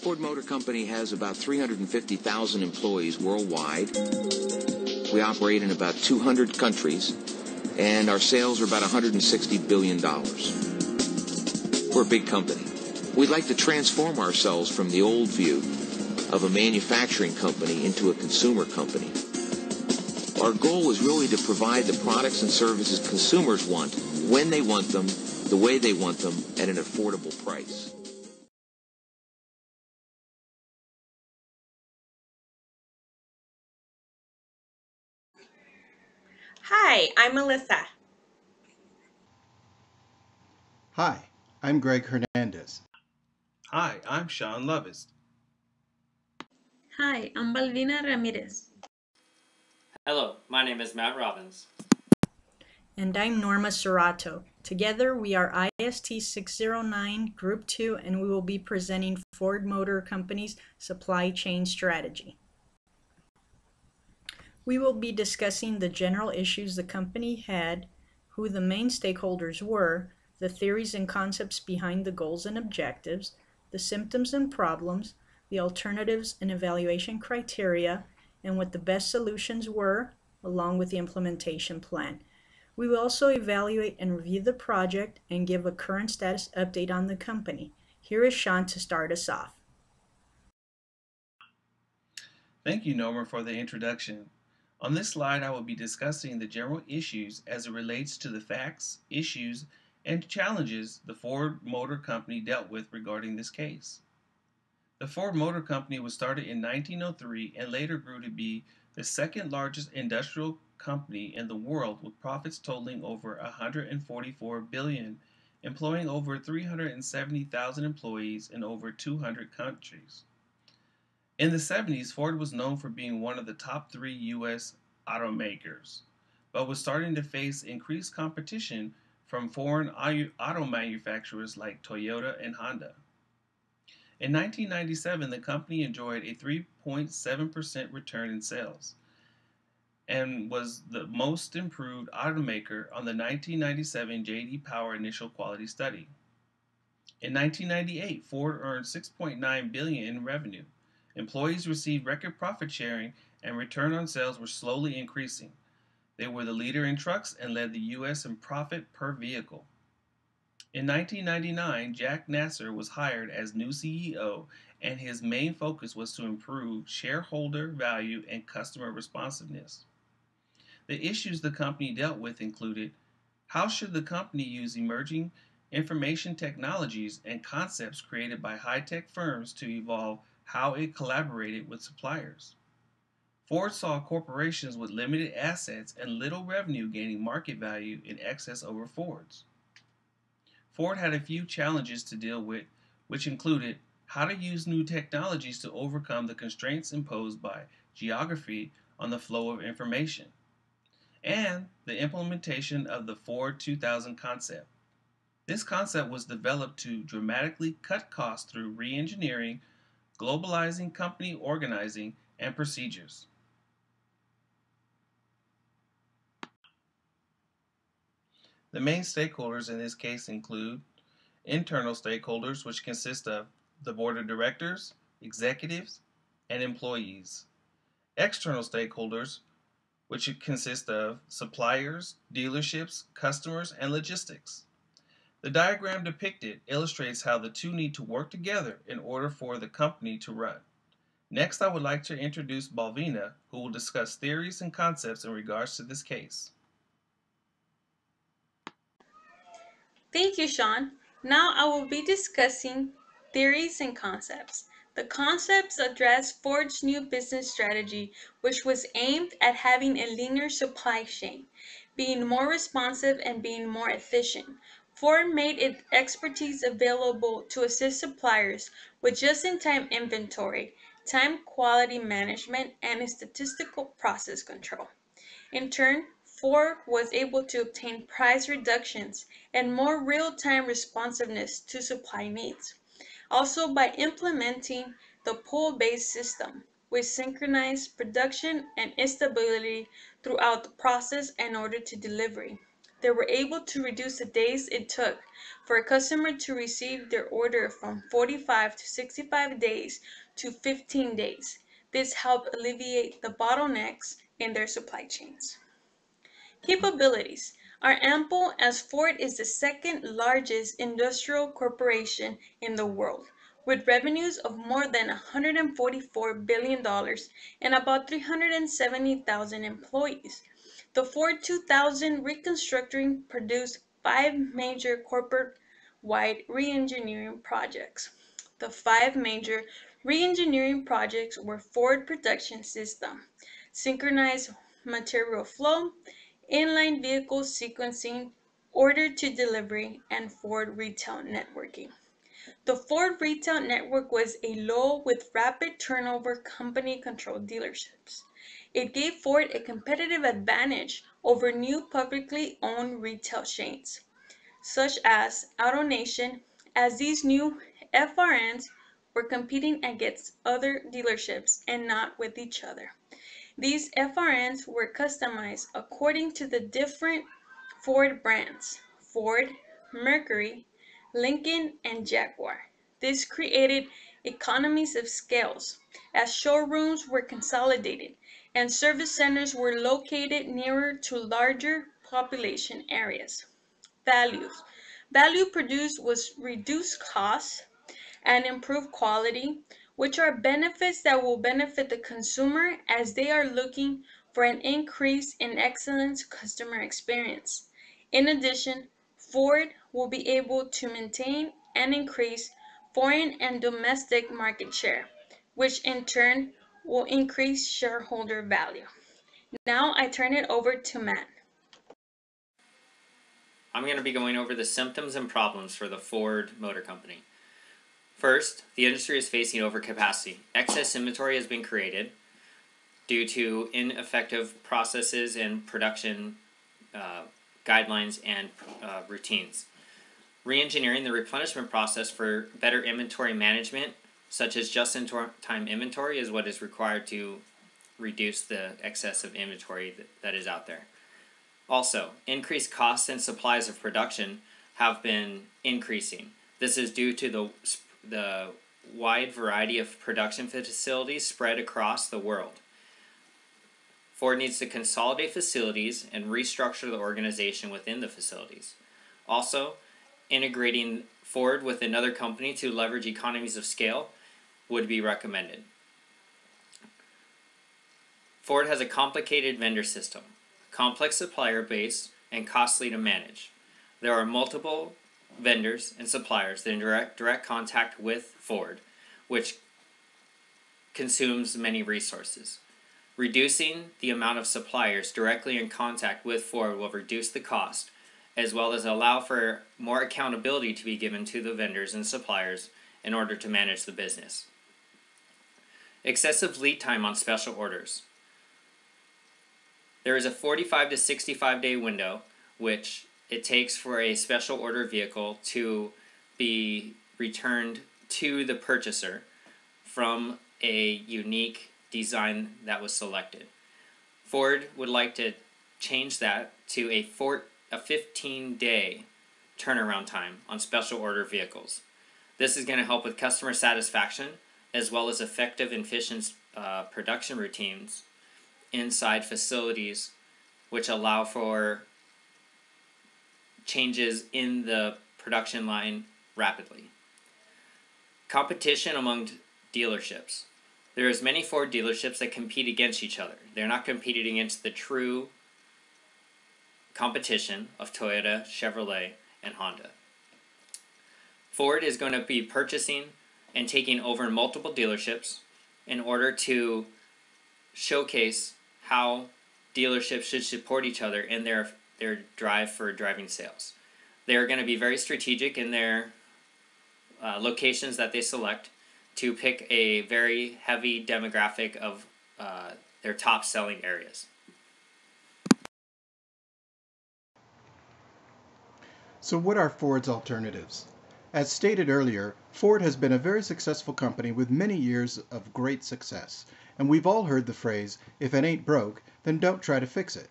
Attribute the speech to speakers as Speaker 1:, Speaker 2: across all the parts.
Speaker 1: Ford Motor Company has about 350,000 employees worldwide. We operate in about 200 countries, and our sales are about $160 billion. We're a big company. We'd like to transform ourselves from the old view of a manufacturing company into a consumer company. Our goal is really to provide the products and services consumers want, when they want them, the way they want them, at an affordable price.
Speaker 2: Hi, I'm Melissa.
Speaker 3: Hi, I'm Greg Hernandez.
Speaker 4: Hi, I'm Sean Lovis.
Speaker 5: Hi, I'm Balvina Ramirez.
Speaker 6: Hello, my name is Matt Robbins.
Speaker 7: And I'm Norma Serrato. Together we are IST 609 Group 2 and we will be presenting Ford Motor Company's supply chain strategy. We will be discussing the general issues the company had, who the main stakeholders were, the theories and concepts behind the goals and objectives, the symptoms and problems, the alternatives and evaluation criteria, and what the best solutions were, along with the implementation plan. We will also evaluate and review the project and give a current status update on the company. Here is Sean to start us off.
Speaker 4: Thank you, Norma, for the introduction. On this slide, I will be discussing the general issues as it relates to the facts, issues, and challenges the Ford Motor Company dealt with regarding this case. The Ford Motor Company was started in 1903 and later grew to be the second largest industrial company in the world with profits totaling over $144 billion, employing over 370,000 employees in over 200 countries. In the 70s, Ford was known for being one of the top 3 U.S. automakers, but was starting to face increased competition from foreign auto manufacturers like Toyota and Honda. In 1997, the company enjoyed a 3.7% return in sales and was the most improved automaker on the 1997 J.D. Power Initial Quality Study. In 1998, Ford earned $6.9 billion in revenue. Employees received record profit sharing and return on sales were slowly increasing. They were the leader in trucks and led the U.S. in profit per vehicle. In 1999, Jack Nasser was hired as new CEO, and his main focus was to improve shareholder value and customer responsiveness. The issues the company dealt with included: how should the company use emerging information technologies and concepts created by high-tech firms to evolve how it collaborated with suppliers? Ford saw corporations with limited assets and little revenue gaining market value in excess over Ford's. Ford had a few challenges to deal with, which included how to use new technologies to overcome the constraints imposed by geography on the flow of information, and the implementation of the Ford 2000 concept. This concept was developed to dramatically cut costs through re-engineering, globalizing company organizing, and procedures. The main stakeholders in this case include internal stakeholders, which consist of the board of directors, executives, and employees. External stakeholders, which consist of suppliers, dealerships, customers, and logistics. The diagram depicted illustrates how the two need to work together in order for the company to run. Next, I would like to introduce Balvina, who will discuss theories and concepts in regards to this case.
Speaker 5: Thank you, Sean. Now I will be discussing theories and concepts. The concepts address Ford's new business strategy, which was aimed at having a leaner supply chain, being more responsive and being more efficient. Ford made its expertise available to assist suppliers with just-in-time inventory, time quality management, and statistical process control. In turn, Ford was able to obtain price reductions and more real-time responsiveness to supply needs. Also, by implementing the pull-based system, which synchronized production and stability throughout the process and order to delivery. they were able to reduce the days it took for a customer to receive their order from 45 to 65 days to 15 days. This helped alleviate the bottlenecks in their supply chains. Capabilities are ample as Ford is the second largest industrial corporation in the world, with revenues of more than $144 billion and about 370,000 employees. The Ford 2000 reconstructing produced 5 major corporate-wide re-engineering projects. The 5 major re-engineering projects were Ford Production System, synchronized material flow, inline vehicle sequencing, order to delivery, and Ford retail networking. The Ford retail network was a low with rapid turnover company-controlled dealerships. It gave Ford a competitive advantage over new publicly owned retail chains, such as AutoNation, as these new FRNs were competing against other dealerships and not with each other. These FRNs were customized according to the different Ford brands: Ford, Mercury, Lincoln, and Jaguar. This created economies of scales as showrooms were consolidated and service centers were located nearer to larger population areas. Values. Value produced was reduced costs and improved quality, which are benefits that will benefit the consumer as they are looking for an increase in excellent customer experience. In addition, Ford will be able to maintain and increase foreign and domestic market share, which in turn will increase shareholder value. Now I turn it over to Matt.
Speaker 6: I'm going to be going over the symptoms and problems for the Ford Motor Company. First, the industry is facing overcapacity. Excess inventory has been created due to ineffective processes and production guidelines and routines. Re-engineering the replenishment process for better inventory management, such as just-in-time inventory, is what is required to reduce the excess of inventory that is out there. Also, increased costs and supplies of production have been increasing. This is due to the wide variety of production facilities spread across the world. Ford needs to consolidate facilities and restructure the organization within the facilities. Also, integrating Ford with another company to leverage economies of scale would be recommended. Ford has a complicated vendor system, complex supplier base, and costly to manage. There are multiple vendors and suppliers that are in direct contact with Ford, which consumes many resources. Reducing the amount of suppliers directly in contact with Ford will reduce the cost, as well as allow for more accountability to be given to the vendors and suppliers in order to manage the business. Excessive lead time on special orders. There is a 45 to 65 day window which it takes for a special order vehicle to be returned to the purchaser from a unique design that was selected. Ford would like to change that to a 15-day turnaround time on special order vehicles. This is going to help with customer satisfaction as well as effective and efficient production routines inside facilities, which allow for changes in the production line rapidly. Competition among dealerships. There is many Ford dealerships that compete against each other. They're not competing against the true competition of Toyota, Chevrolet, and Honda. Ford is going to be purchasing and taking over multiple dealerships in order to showcase how dealerships should support each other in their drive for driving sales. They're going to be very strategic in their locations that they select to pick a very heavy demographic of their top selling areas.
Speaker 3: So what are Ford's alternatives? As stated earlier, Ford has been a very successful company with many years of great success, and we've all heard the phrase, if it ain't broke, then don't try to fix it.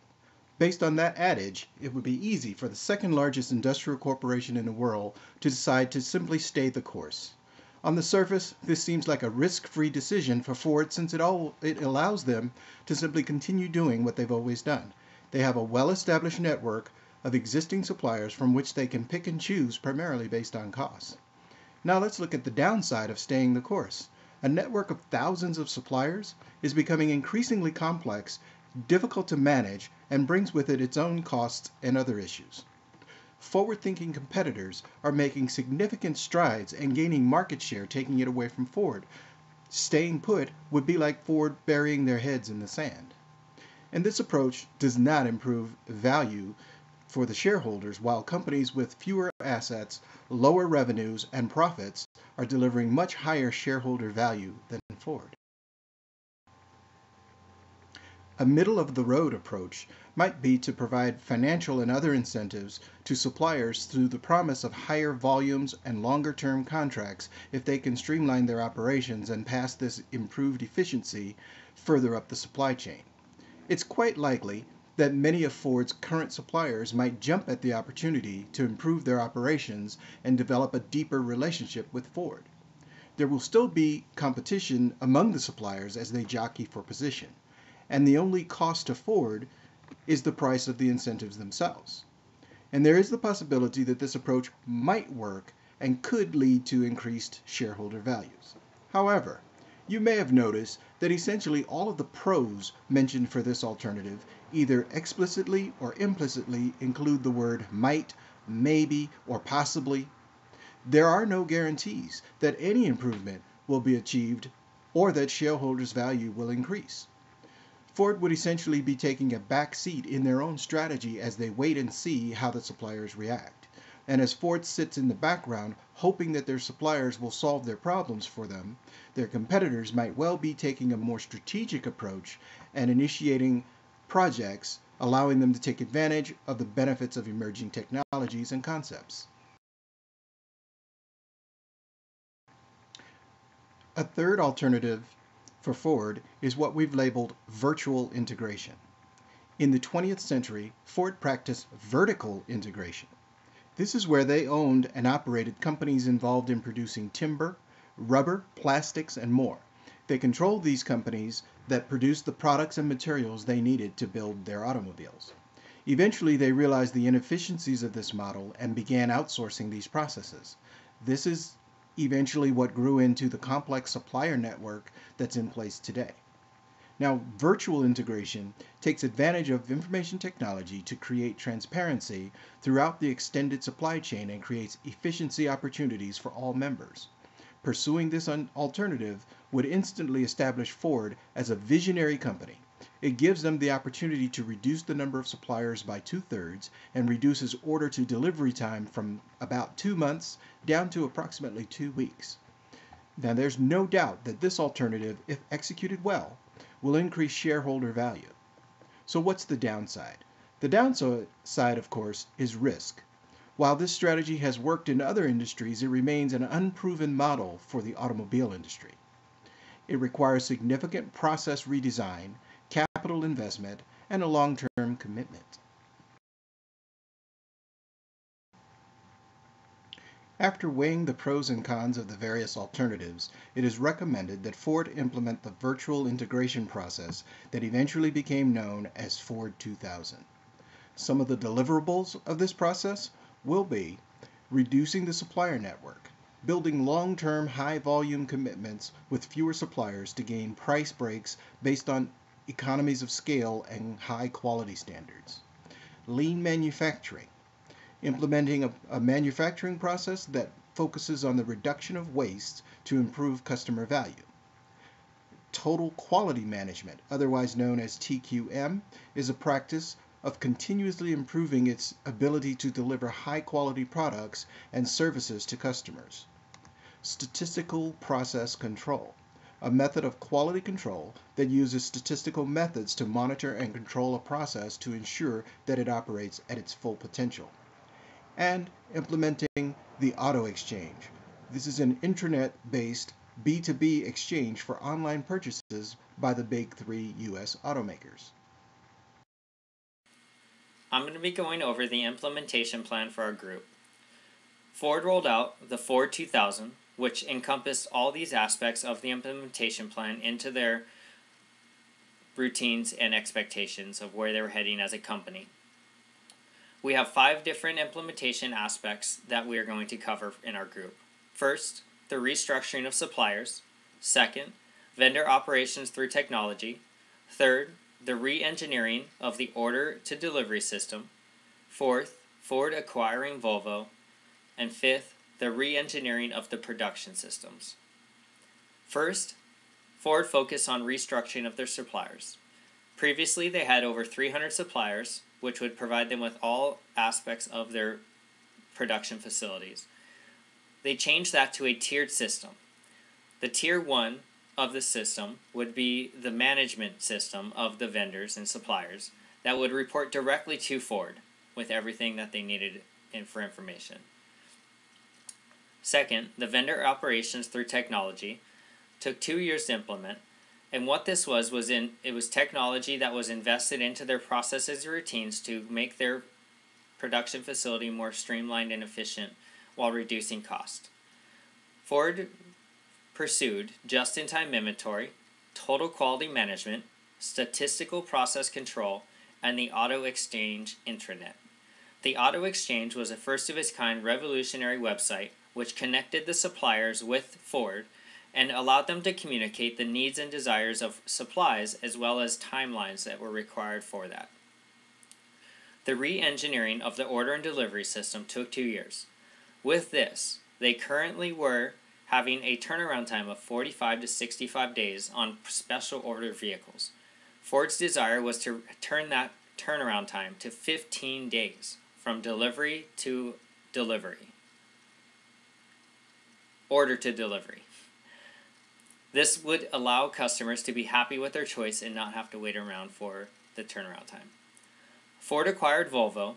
Speaker 3: Based on that adage, it would be easy for the second largest industrial corporation in the world to decide to simply stay the course. On the surface, this seems like a risk-free decision for Ford since it allows them to simply continue doing what they've always done. They have a well-established network of existing suppliers from which they can pick and choose primarily based on cost. Now let's look at the downside of staying the course. A network of thousands of suppliers is becoming increasingly complex, difficult to manage, and brings with it its own costs and other issues. Forward-thinking competitors are making significant strides and gaining market share, taking it away from Ford. Staying put would be like Ford burying their heads in the sand. And this approach does not improve value for the shareholders, while companies with fewer assets, lower revenues, and profits are delivering much higher shareholder value than Ford. A middle-of-the-road approach might be to provide financial and other incentives to suppliers through the promise of higher volumes and longer-term contracts if they can streamline their operations and pass this improved efficiency further up the supply chain. It's quite likely that many of Ford's current suppliers might jump at the opportunity to improve their operations and develop a deeper relationship with Ford. There will still be competition among the suppliers as they jockey for position, and the only cost to Ford is the price of the incentives themselves. And there is the possibility that this approach might work and could lead to increased shareholder values. However, you may have noticed that essentially all of the pros mentioned for this alternative either explicitly or implicitly include the word might, maybe, or possibly. There are no guarantees that any improvement will be achieved or that shareholders' value will increase. Ford would essentially be taking a back seat in their own strategy as they wait and see how the suppliers react. And as Ford sits in the background hoping that their suppliers will solve their problems for them, their competitors might well be taking a more strategic approach and initiating projects, allowing them to take advantage of the benefits of emerging technologies and concepts. A third alternative for Ford is what we've labeled virtual integration. In the 20th century, Ford practiced vertical integration. This is where they owned and operated companies involved in producing timber, rubber, plastics, and more. They controlled these companies that produced the products and materials they needed to build their automobiles. Eventually, they realized the inefficiencies of this model and began outsourcing these processes. This is eventually what grew into the complex supplier network that's in place today. Now, virtual integration takes advantage of information technology to create transparency throughout the extended supply chain and creates efficiency opportunities for all members. Pursuing this alternative would instantly establish Ford as a visionary company. It gives them the opportunity to reduce the number of suppliers by 2/3 and reduces order to delivery time from about 2 months down to approximately 2 weeks. Now, there's no doubt that this alternative, if executed well, will increase shareholder value. So what's the downside? The downside, of course, is risk. While this strategy has worked in other industries, it remains an unproven model for the automobile industry. It requires significant process redesign, capital investment, and a long-term commitment. After weighing the pros and cons of the various alternatives, it is recommended that Ford implement the virtual integration process that eventually became known as Ford 2000. Some of the deliverables of this process will be reducing the supplier network, building long-term high-volume commitments with fewer suppliers to gain price breaks based on economies of scale and high quality standards, lean manufacturing, implementing a manufacturing process that focuses on the reduction of waste to improve customer value. Total quality management, otherwise known as TQM, is a practice of continuously improving its ability to deliver high-quality products and services to customers. Statistical process control, a method of quality control that uses statistical methods to monitor and control a process to ensure that it operates at its full potential. And implementing the auto exchange. This is an intranet-based B2B exchange for online purchases by the big 3 U.S. automakers.
Speaker 6: I'm going to be going over the implementation plan for our group. Ford rolled out the Ford 2000, which encompassed all these aspects of the implementation plan into their routines and expectations of where they were heading as a company. We have 5 different implementation aspects that we are going to cover in our group. First, the restructuring of suppliers. Second, vendor operations through technology. Third, the re-engineering of the order-to-delivery system. Fourth, Ford acquiring Volvo. And fifth, the re-engineering of the production systems. First, Ford focused on restructuring of their suppliers. Previously, they had over 300 suppliers, which would provide them with all aspects of their production facilities. They changed that to a tiered system. The tier 1 of the system would be the management system of the vendors and suppliers that would report directly to Ford with everything that they needed for information. Second, the vendor operations through technology took 2 years to implement, and what this was it was technology that was invested into their processes and routines to make their production facility more streamlined and efficient while reducing cost. Ford pursued just-in-time inventory, total quality management, statistical process control, and the auto exchange intranet. The auto exchange was a first-of-its-kind revolutionary website which connected the suppliers with Ford and allowed them to communicate the needs and desires of supplies as well as timelines that were required for that. The re-engineering of the order and delivery system took 2 years. With this, they currently were having a turnaround time of 45 to 65 days on special order vehicles. Ford's desire was to turn that turnaround time to 15 days from delivery to delivery. Order to delivery. This would allow customers to be happy with their choice and not have to wait around for the turnaround time. Ford acquired Volvo.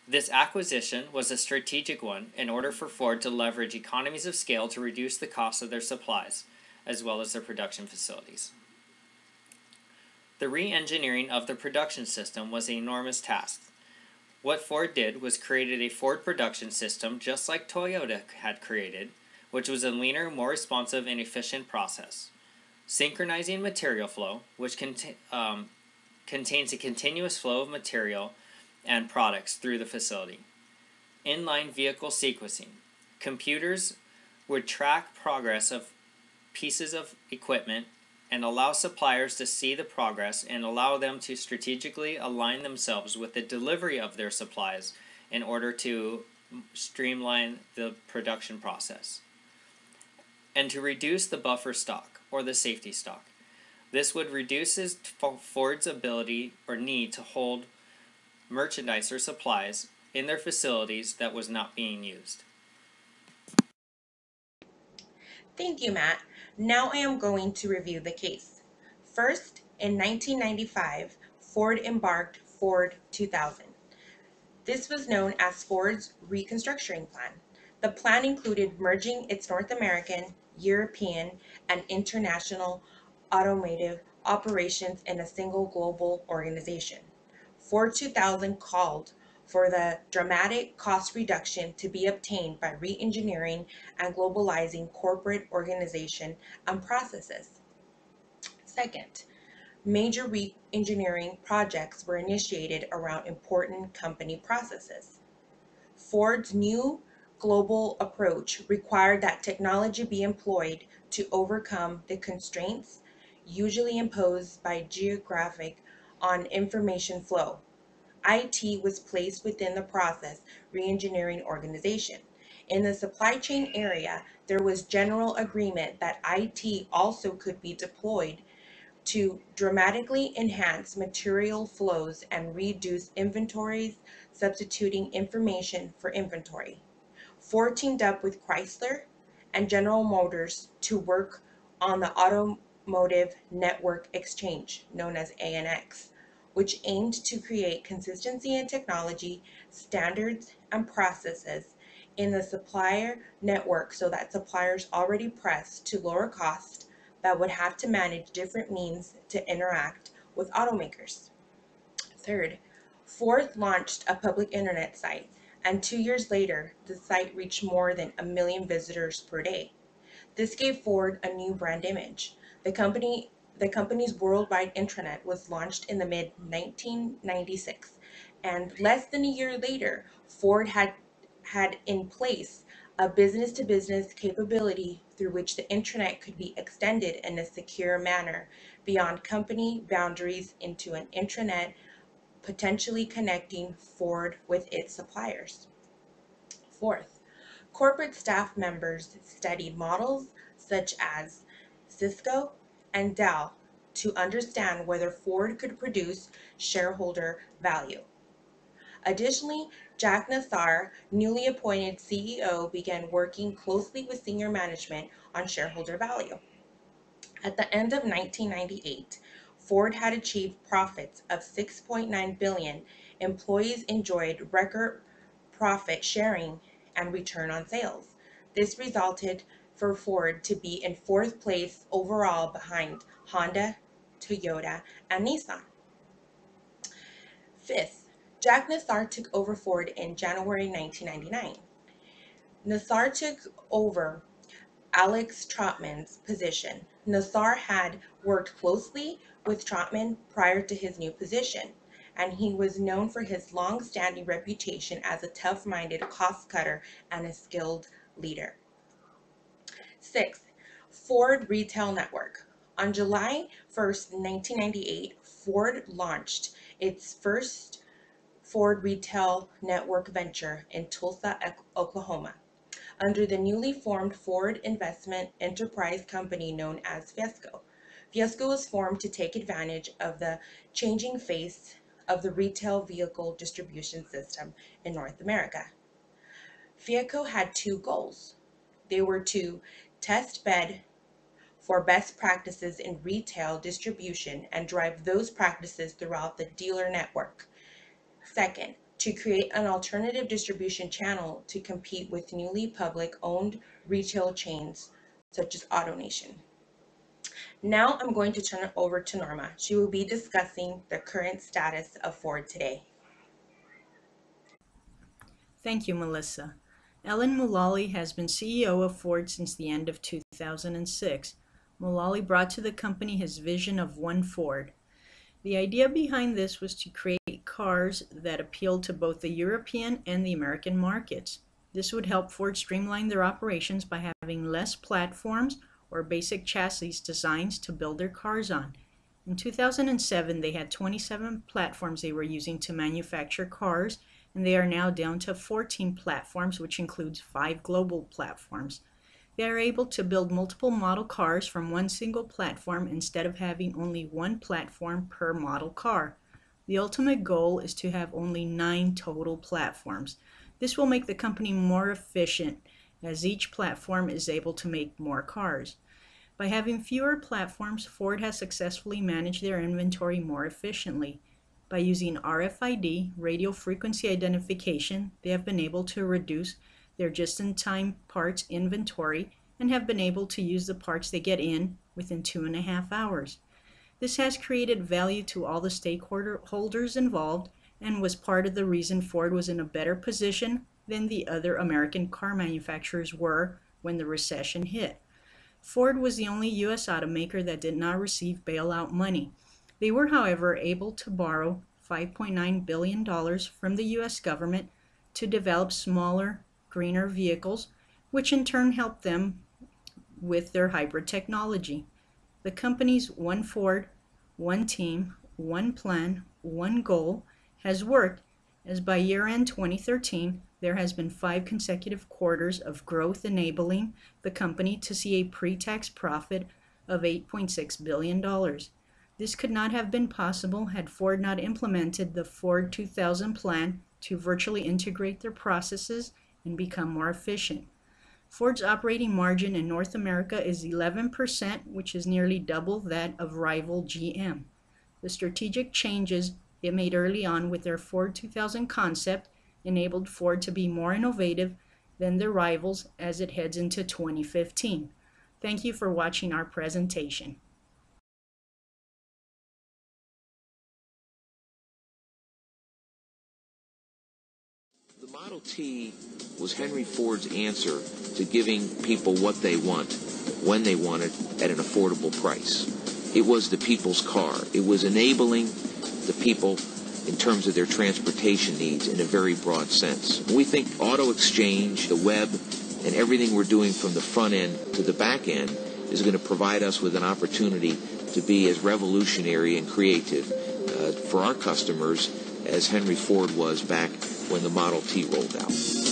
Speaker 6: This acquisition was a strategic one in order for Ford to leverage economies of scale to reduce the cost of their supplies, as well as their production facilities. The re-engineering of the production system was an enormous task. What Ford did was created a Ford production system just like Toyota had created, which was a leaner, more responsive, and efficient process. Synchronizing material flow, which contains a continuous flow of material and products through the facility. Inline vehicle sequencing. Computers would track progress of pieces of equipment and allow suppliers to see the progress and allow them to strategically align themselves with the delivery of their supplies in order to streamline the production process. And to reduce the buffer stock or the safety stock. This would reduce Ford's ability or need to hold merchandise or supplies in their facilities that was not being used.
Speaker 2: Thank you, Matt. Now I am going to review the case. First, in 1995, Ford embarked Ford 2000. This was known as Ford's Reconstructing Plan. The plan included merging its North American, European, and international automotive operations in a single global organization. Ford 2000 called for the dramatic cost reduction to be obtained by re-engineering and globalizing corporate organization and processes. Second, major re-engineering projects were initiated around important company processes. Ford's new global approach required that technology be employed to overcome the constraints usually imposed by geographic on information flow. IT was placed within the process re-engineering organization. In the supply chain area, there was general agreement that IT also could be deployed to dramatically enhance material flows and reduce inventories, substituting information for inventory. Ford teamed up with Chrysler and General Motors to work on the Automotive Network Exchange, known as ANX, which aimed to create consistency in technology, standards, and processes in the supplier network so that suppliers already pressed to lower cost that would have to manage different means to interact with automakers. Third, Ford launched a public internet site, and 2 years later, the site reached more than 1 million visitors per day. This gave Ford a new brand image. The company's worldwide intranet was launched in the mid 1996, and less than a year later, Ford had in place a business to business capability through which the intranet could be extended in a secure manner beyond company boundaries into an intranet, potentially connecting Ford with its suppliers. Fourth, corporate staff members studied models such as Cisco and Dell to understand whether Ford could produce shareholder value. Additionally, Jack Nassar, newly appointed CEO, began working closely with senior management on shareholder value. At the end of 1998, Ford had achieved profits of 6.9 billion. Employees enjoyed record profit sharing and return on sales. This resulted for Ford to be in fourth place overall behind Honda, Toyota, and Nissan. Fifth, Jack Nassar took over Ford in January 1999. Nassar took over Alex Trotman's position. Nassar had worked closely with Trotman prior to his new position, and he was known for his long-standing reputation as a tough-minded cost-cutter and a skilled leader. Sixth, Ford Retail Network. On July 1st, 1998, Ford launched its first Ford Retail Network venture in Tulsa, Oklahoma, under the newly formed Ford Investment Enterprise Company known as Fiesco. Fiesco was formed to take advantage of the changing face of the retail vehicle distribution system in North America. Fiesco had two goals. They were to test bed for best practices in retail distribution and drive those practices throughout the dealer network. Second, to create an alternative distribution channel to compete with newly public-owned retail chains such as AutoNation. Now I'm going to turn it over to Norma. She will be discussing the current status of Ford today.
Speaker 7: Thank you, Melissa. Ellen Mullally has been CEO of Ford since the end of 2006. Mullally brought to the company his vision of One Ford. The idea behind this was to create cars that appealed to both the European and the American markets. This would help Ford streamline their operations by having less platforms or basic chassis designs to build their cars on. In 2007, they had 27 platforms they were using to manufacture cars, and they are now down to 14 platforms, which includes 5 global platforms. They are able to build multiple model cars from one single platform instead of having only one platform per model car. The ultimate goal is to have only 9 total platforms. This will make the company more efficient as each platform is able to make more cars. By having fewer platforms, Ford has successfully managed their inventory more efficiently. By using RFID, radio frequency identification, they have been able to reduce their just-in-time parts inventory and have been able to use the parts they get in within 2.5 hours. This has created value to all the stakeholders involved and was part of the reason Ford was in a better position than the other American car manufacturers were when the recession hit. Ford was the only U.S. automaker that did not receive bailout money. They were, however, able to borrow $5.9 billion from the U.S. government to develop smaller, greener vehicles, which in turn helped them with their hybrid technology. The company's One Ford, One Team, One Plan, One Goal has worked, as by year-end 2013, there has been 5 consecutive quarters of growth, enabling the company to see a pre-tax profit of $8.6 billion. This could not have been possible had Ford not implemented the Ford 2000 plan to virtually integrate their processes and become more efficient. Ford's operating margin in North America is 11%, which is nearly double that of rival GM. The strategic changes it made early on with their Ford 2000 concept enabled Ford to be more innovative than their rivals as it heads into 2015. Thank you for watching our presentation.
Speaker 1: Model T was Henry Ford's answer to giving people what they want, when they want it, at an affordable price. It was the people's car. It was enabling the people in terms of their transportation needs in a very broad sense. We think auto exchange, the web, and everything we're doing from the front end to the back end is going to provide us with an opportunity to be as revolutionary and creative for our customers as Henry Ford was back when the Model T rolled out.